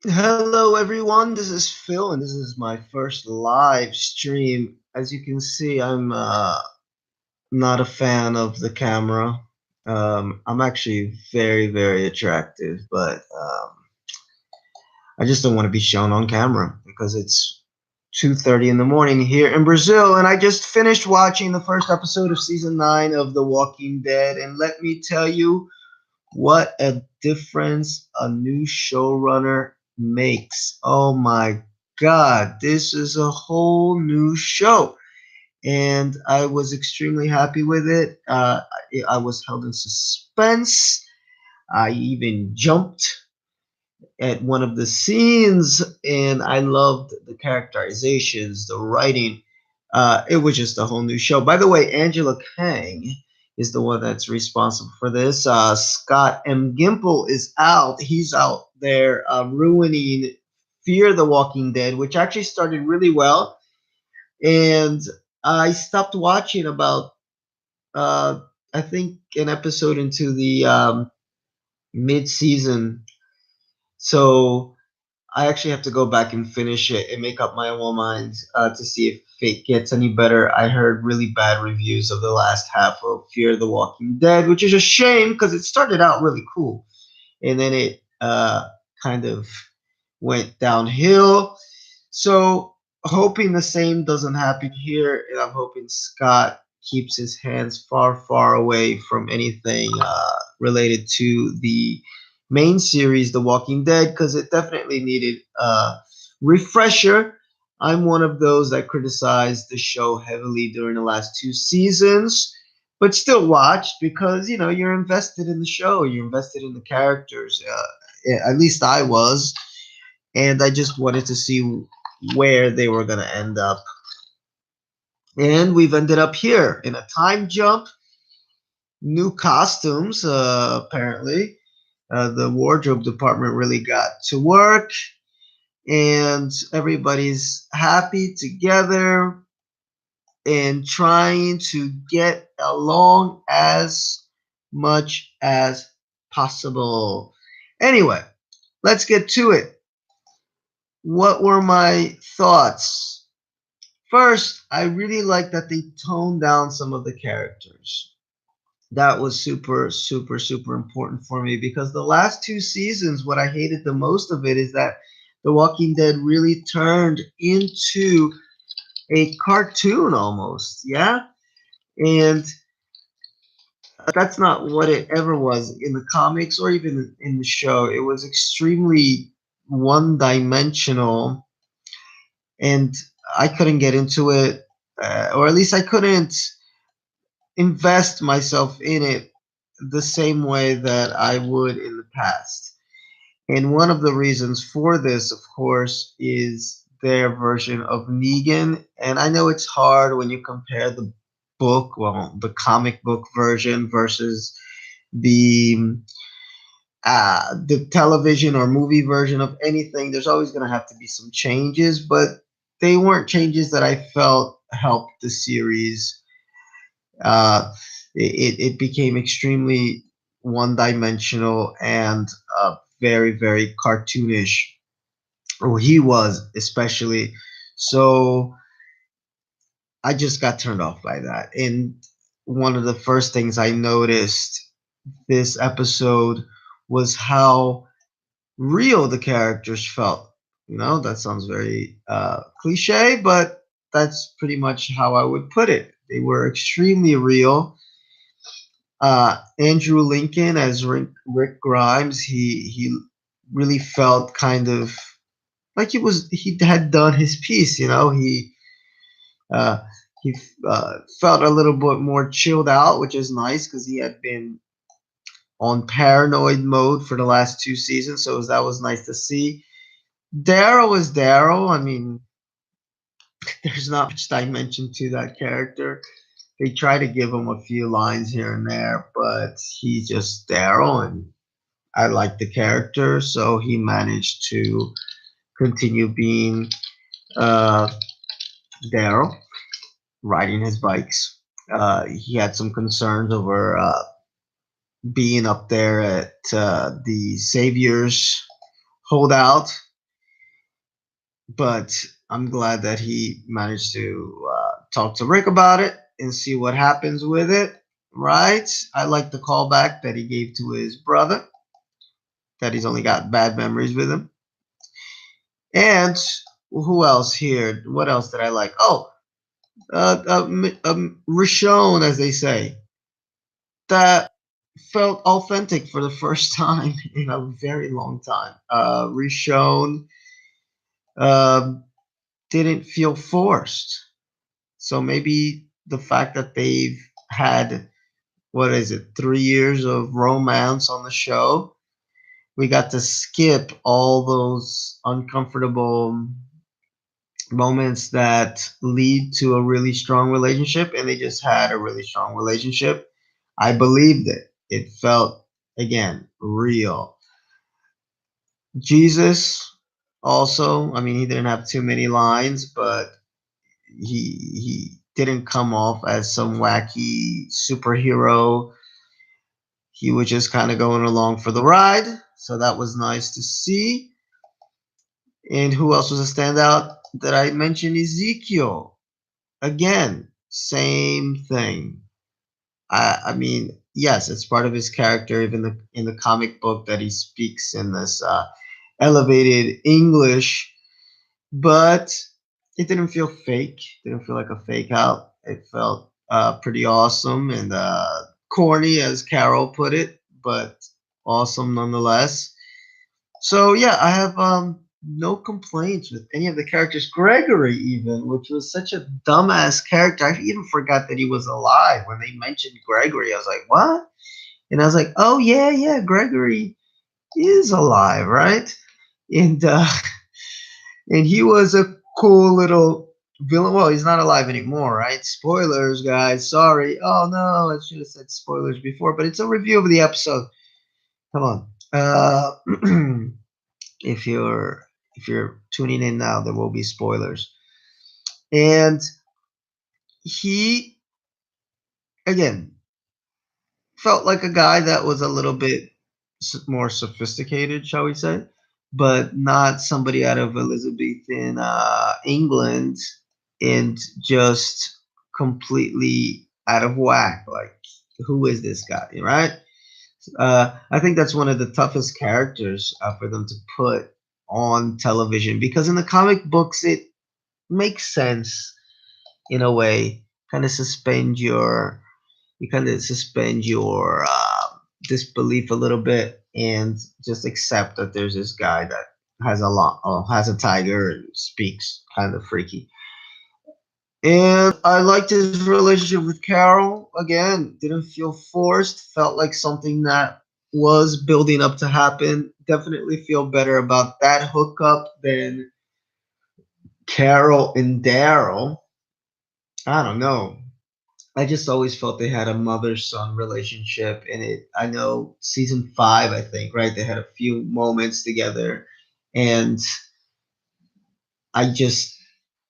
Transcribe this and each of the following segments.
Hello, everyone. This is Phil, and this is my first live stream. As you can see, I'm not a fan of the camera. I'm actually very, very attractive, but I just don't want to be shown on camera because it's 2:30 in the morning here in Brazil, and I just finished watching the first episode of season 9 of The Walking Dead, and let me tell you, what a difference a new showrunner makes. Oh my God, this is a whole new show. And I was extremely happy with it. I was held in suspense. I even jumped at one of the scenes, and I loved the characterizations, the writing. It was just a whole new show. By the way, Angela Kang is the one that's responsible for this. Scott M. Gimple is out. He's out there ruining Fear the Walking Dead, which actually started really well. And I stopped watching about, uh, I think, an episode into the mid season. So I actually have to go back and finish it and make up my own mind to see if it gets any better. I heard really bad reviews of the last half of Fear the Walking Dead, which is a shame because it started out really cool and then it kind of went downhill. So, hoping the same doesn't happen here, and I'm hoping Scott keeps his hands far, far away from anything related to the main series, The Walking Dead, because it definitely needed a refresher. I'm one of those that criticized the show heavily during the last two seasons, but still watched because you're invested in the show, you're invested in the characters. At least I was, and I just wanted to see where they were going to end up. And we've ended up here in a time jump, new costumes, apparently. The wardrobe department really got to work, and everybody's happy together and trying to get along as much as possible. Anyway, let's get to it. What were my thoughts? First, I really like that they toned down some of the characters. That was super, super, super important for me because the last two seasons, what I hated the most of it is that The Walking Dead really turned into a cartoon almost, yeah? And that's not what it ever was in the comics or even in the show. It was extremely one dimensional, and I couldn't get into it, or at least I couldn't invest myself in it the same way that I would in the past. And one of the reasons for this, of course, is their version of Negan. And I know it's hard when you compare the comic book version versus the the television or movie version of anything. There's always going to have to be some changes, but they weren't changes that I felt helped the series. Uh, it became extremely one dimensional and very, very cartoonish. Or he was, especially. So I just got turned off by that. And one of the first things I noticed this episode was how real the characters felt. That sounds very cliche, but that's pretty much how I would put it. They were extremely real. Andrew Lincoln as Rick Grimes, he really felt kind of like he had done his piece. Uh, he felt a little bit more chilled out, which is nice because he had been on paranoid mode for the last two seasons, so that was nice to see. Daryl is Daryl. I mean, there's not much dimension to that character. They try to give him a few lines here and there, but he's just Daryl, and I like the character, so he managed to continue being uh, Daryl, riding his bikes. He had some concerns over being up there at the Saviors holdout. but I'm glad that he managed to talk to Rick about it and see what happens with it. Right? I like the callback that he gave to his brother, that he's only got bad memories with him. And who else here? What else did I like? Oh, Rishon, as they say, that felt authentic for the first time in a very long time. Rishon uh, didn't feel forced. So maybe the fact that they've had, what is it, 3 years of romance on the show, we got to skip all those uncomfortable moments that lead to a really strong relationship, and they just had a really strong relationship. I believed it. It felt, again, real. Jesus also, I mean, he didn't have too many lines, but he didn't come off as some wacky superhero. He was just kind of going along for the ride, so that was nice to see. And who else was a standout that I mentioned? Ezekiel. Again, same thing. I mean, yes, it's part of his character, even in the comic book, that he speaks in this elevated English, but it didn't feel fake. Didn't feel like a fake out. It felt pretty awesome and corny, as Carol put it, but awesome nonetheless. So yeah, I have no complaints with any of the characters. Gregory, even, which was such a dumbass character, I even forgot that he was alive when they mentioned Gregory. I was like, what? And I was like, oh yeah, yeah, Gregory is alive, right? And and he was a cool little villain. Well, he's not alive anymore, right? Spoilers, guys. Sorry. Oh no, I should have said spoilers before, but it's a review of the episode. Come on. If you're tuning in now, there will be spoilers. And he, again, felt like a guy that was a little bit more sophisticated, shall we say, but not somebody out of Elizabethan England and just completely out of whack. Like, who is this guy, right? I think that's one of the toughest characters for them to put on television, because in the comic books it makes sense in a way. Kind of suspend your you kind of suspend your disbelief a little bit and just accept that there's this guy that has a tiger and speaks kind of freaky. And I liked his relationship with Carol. Again, didn't feel forced. Felt like something that was building up to happen. Definitely feel better about that hookup than Carol and Daryl. I don't know. I just always felt they had a mother son relationship in it. I know season five, I think, right? They had a few moments together, and I just,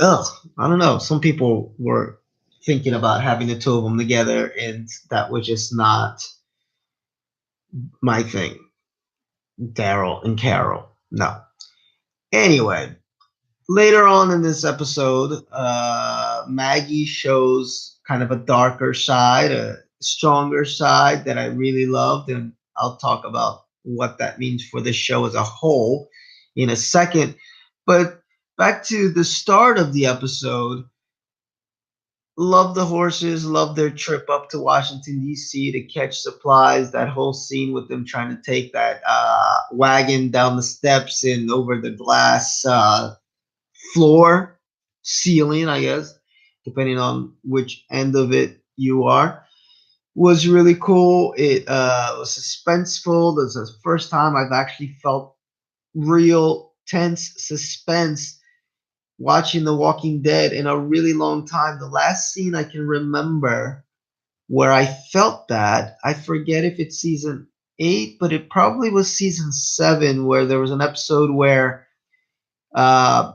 ugh, I don't know. Some people were thinking about having the two of them together, and that was just not my thing. Daryl and Carol, no. Anyway, later on in this episode, Maggie shows kind of a darker side, a stronger side that I really loved, and I'll talk about what that means for the show as a whole in a second. But back to the start of the episode, love the horses, love their trip up to Washington, D.C. to catch supplies. That whole scene with them trying to take that wagon down the steps and over the glass floor, ceiling, I guess, depending on which end of it you are, was really cool. It was suspenseful. This is the first time I've actually felt real tense suspense watching The Walking Dead in a really long time. The last scene I can remember where I felt that, I forget if it's season 8, but it probably was season 7, where there was an episode where uh,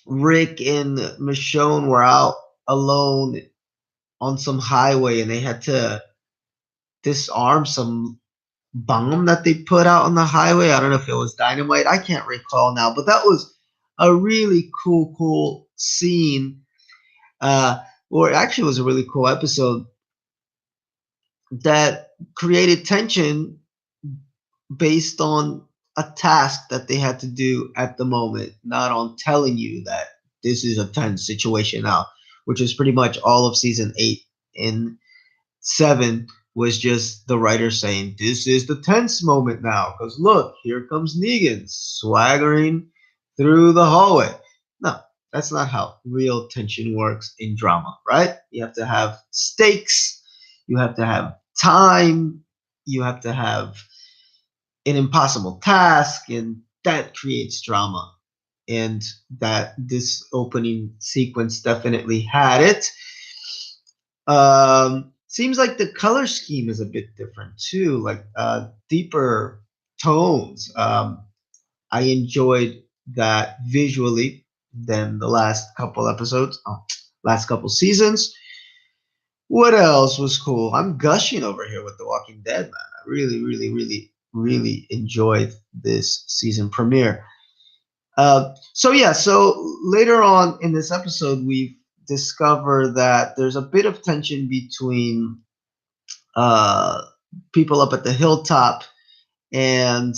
Rick and Michonne were out alone on some highway and they had to disarm some bomb that they put out on the highway. I don't know if it was dynamite. I can't recall now, but that was a really cool scene, uh, or it actually was a really cool episode that created tension based on a task that they had to do at the moment, not on telling you that this is a tense situation now, which is pretty much all of season 8. In 7 was just the writer saying, "This is the tense moment now, because look, here comes Negan swaggering through the hallway." No, that's not how real tension works in drama, right? You have to have stakes, you have to have time, you have to have an impossible task, and that creates drama. And that this opening sequence definitely had it. Seems like the color scheme is a bit different too, like deeper tones. I enjoyed that visually than the last couple episodes, last couple seasons. What else was cool? I'm gushing over here with The Walking Dead, man. I really enjoyed this season premiere. So later on in this episode, we discover that there's a bit of tension between uh, people up at the hilltop and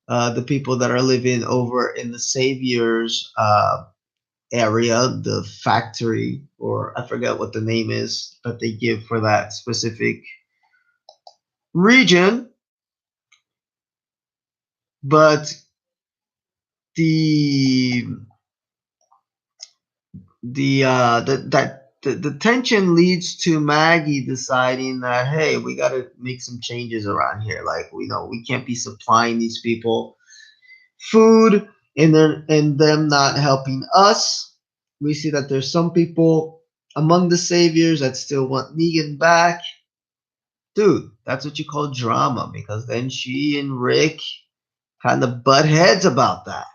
the people that are living over in the Saviors area, the factory, or I forget what the name is that they give for that specific region. But the the tension leads to Maggie deciding that, hey, we got to make some changes around here. Like, we know we can't be supplying these people food and them not helping us. We see that there's some people among the saviors that still want Negan back. Dude, that's what you call drama, because then she and Rick kind of butt heads about that.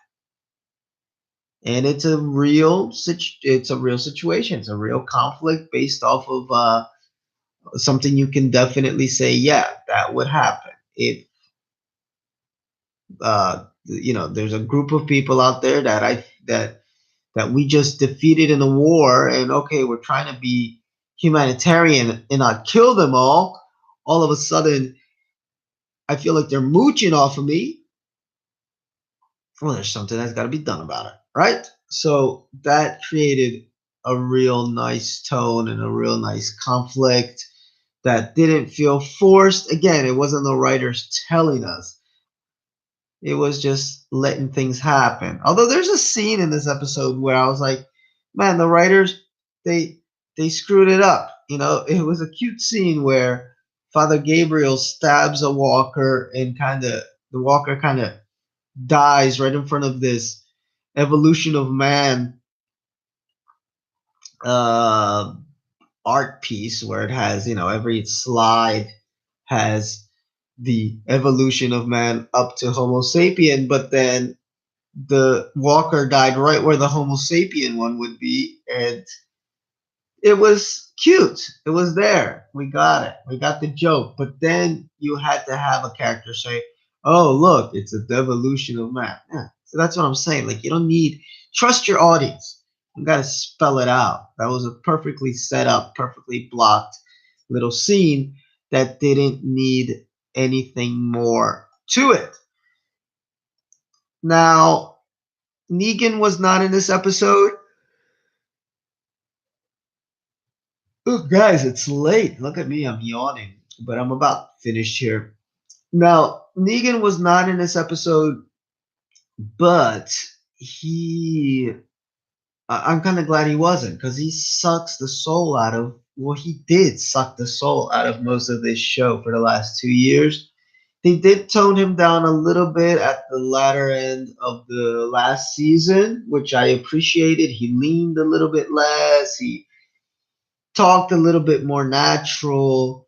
And it's a real situation. It's a real conflict based off of something you can definitely say, yeah, that would happen if there's a group of people out there that we just defeated in a war, and okay, we're trying to be humanitarian and not kill them all. All of a sudden, I feel like they're mooching off of me. Well, there's something that's got to be done about it, right? So that created a real nice tone and a real nice conflict that didn't feel forced. Again, it wasn't the writers telling us. It was just letting things happen. Although there's a scene in this episode where I was like, man, the writers they they screwed it up. It was a cute scene where Father Gabriel stabs a walker, and the walker kind of dies right in front of this evolution of man uh, art piece where it has, every slide has the evolution of man up to Homo sapien, but then the walker died right where the Homo sapien one would be, and it was cute. It was there. We got it. We got the joke. But then you had to have a character say, "Oh, look, it's a devolution of man." Yeah. So that's what I'm saying. Like, you don't need trust your audience. You got to spell it out. That was a perfectly set up, perfectly blocked little scene that didn't need anything more to it. Now, Negan was not in this episode. Oh, guys, it's late. Look at me. I'm yawning, but I'm about finished here. Now, Negan was not in this episode, but he. I'm kind of glad he wasn't, because he sucks the soul out of. Well, he did suck the soul out of most of this show for the last 2 years. They did tone him down a little bit at the latter end of the last season, which I appreciated. He leaned a little bit less. He talked a little bit more natural,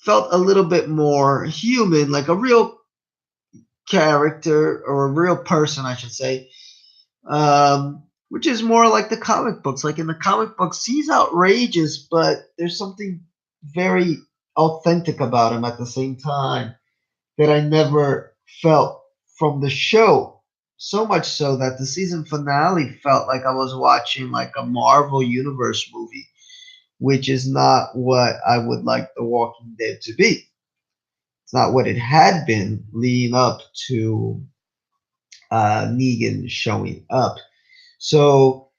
felt a little bit more human, like a real character, or a real person, I should say, which is more like the comic books. Like in the comic books, he's outrageous, but there's something very authentic about him at the same time that I never felt from the show. So much so that the season finale felt like I was watching like a Marvel Universe movie, which is not what I would like The Walking Dead to be. It's not what it had been leading up to Negan showing up. So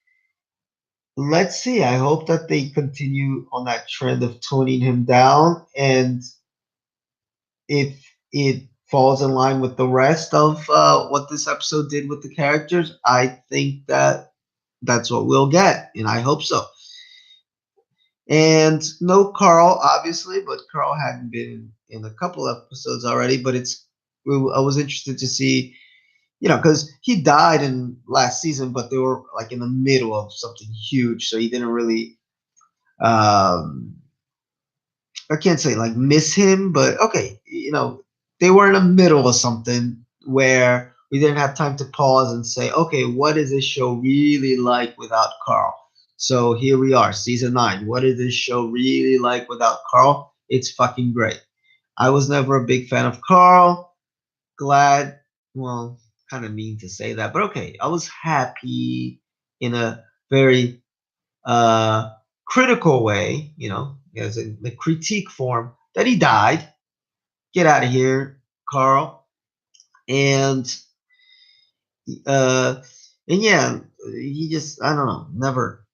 let's see. I hope that they continue on that trend of toning him down, and if it falls in line with the rest of what this episode did with the characters, I think that that's what we'll get, and I hope so. And no Carl, obviously, but Carl hadn't been in a couple episodes already. But I was interested to see, because he died in last season, but they were like in the middle of something huge, so he didn't really. Um, I can't say like miss him, but okay, they were in the middle of something where we didn't have time to pause and say, okay, what is this show really like without Carl? So here we are, season 9. What is this show really like without Carl? It's fucking great. I was never a big fan of Carl. Glad, well, kind of mean to say that, but okay, I was happy in a very critical way, as in the critique form, that he died. Get out of here, Carl. And uh, and yeah, he just, I don't know, never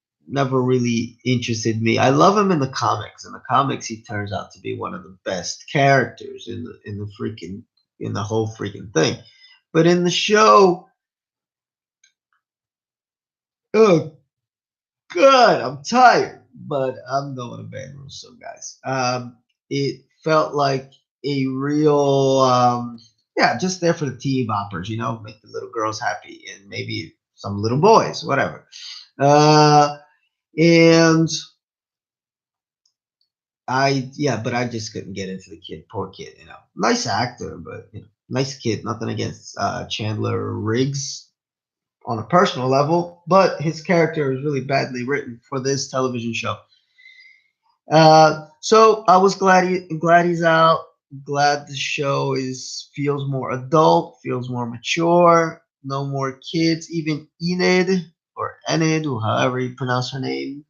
really interested me. I love him in the comics. In the comics, he turns out to be one of the best characters in the whole freaking thing. But in the show, oh God, I'm tired, but I'm going to bed real soon, guys. It felt like a real, yeah, just there for the tea boppers, make the little girls happy and maybe some little boys, whatever. And but I just couldn't get into the kid. Poor kid, nice actor, but nice kid. Nothing against Chandler Riggs on a personal level, but his character is really badly written for this television show. So I was glad he's out. Glad the show feels more adult, feels more mature. No more kids. Even Enid or Enid, or however you pronounce her name,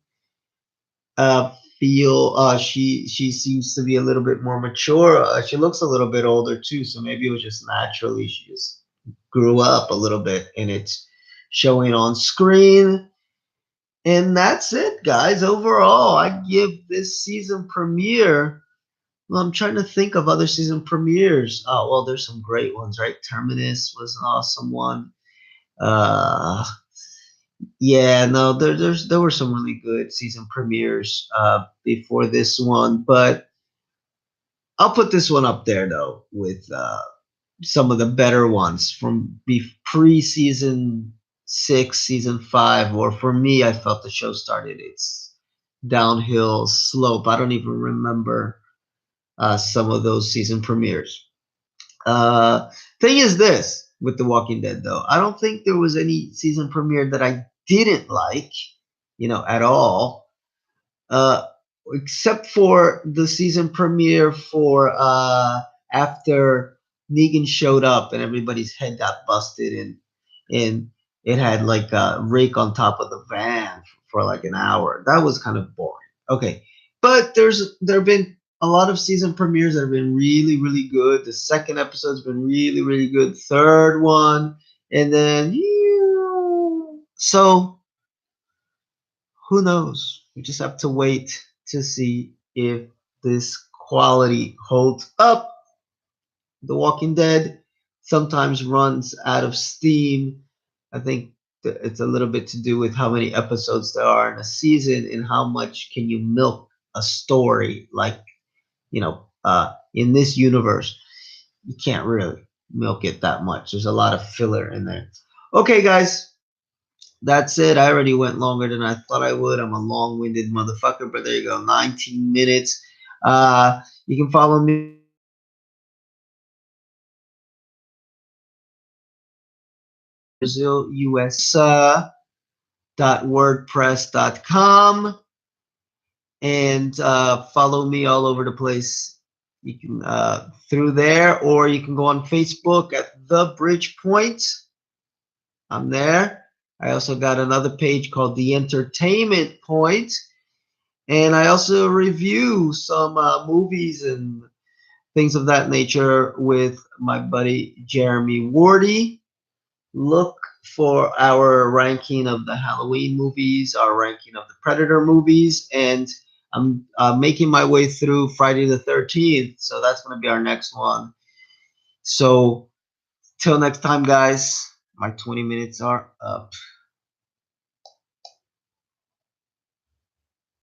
feel she seems to be a little bit more mature. She looks a little bit older too, so maybe it was just naturally she just grew up a little bit, and it's showing on screen. And that's it, guys. Overall, I give this season premiere. Well, I'm trying to think of other season premieres. Oh, well, there's some great ones, right? Terminus was an awesome one. Uh, yeah, no, there were some really good season premieres before this one, but I'll put this one up there though with some of the better ones from pre-season 6, season 5, or for me, I felt the show started its downhill slope. I don't even remember some of those season premieres. Uh, Thing is this with The Walking Dead, though, I don't think there was any season premiere that I didn't like, at all. Uh, Except for the season premiere for after Negan showed up and everybody's head got busted, and it had like a rake on top of the van for like an hour. That was kind of boring. Okay, but there have been a lot of season premieres that have been really really good. The second episode's been really really good. Third one, and then so who knows? We just have to wait to see if this quality holds up. The Walking Dead sometimes runs out of steam. I think it's a little bit to do with how many episodes there are in a season and how much can you milk a story. Like, in this universe, you can't really milk it that much. There's a lot of filler in there. Okay, guys, that's it. I already went longer than I thought I would. I'm a long-winded motherfucker, but there you go, 19 minutes. You can follow me Brazil US .wordpress.com, and follow me all over the place. You can through there, or you can go on Facebook at The Bridge Point. I'm there. I also got another page called The Entertainment Point, and I also review some movies and things of that nature with my buddy Jeremy Wardy. Look for our ranking of the Halloween movies, our ranking of the Predator movies, and I'm making my way through Friday the 13th, so that's going to be our next one. So, till next time, guys, my 20 minutes are up.